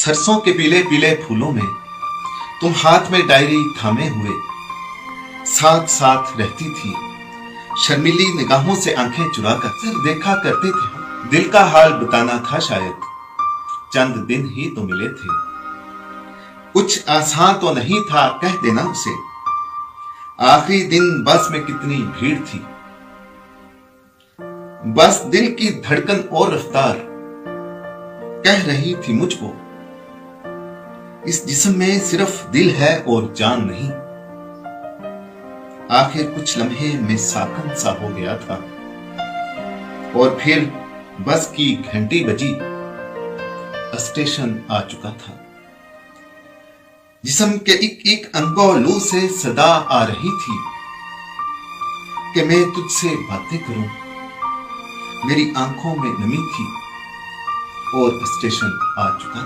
सरसों के पीले पीले फूलों में तुम हाथ में डायरी थामे हुए साथ साथ रहती थी। शर्मीली निगाहों से आंखें चुराकर सर देखा करते थे। दिल का हाल बताना था शायद, चंद दिन ही तो मिले थे। कुछ आसान तो नहीं था कह देना उसे, आखिरी दिन बस में कितनी भीड़ थी। बस दिल की धड़कन और रफ्तार कह रही थी मुझको, इस जिस्म में सिर्फ दिल है और जान नहीं। आखिर कुछ लम्हे में साकन सा हो गया था और फिर बस की घंटी बजी, स्टेशन आ चुका था। जिस्म के एक एक अंगों से सदा आ रही थी कि मैं तुझसे बातें करूं। मेरी आंखों में नमी थी और स्टेशन आ चुका था।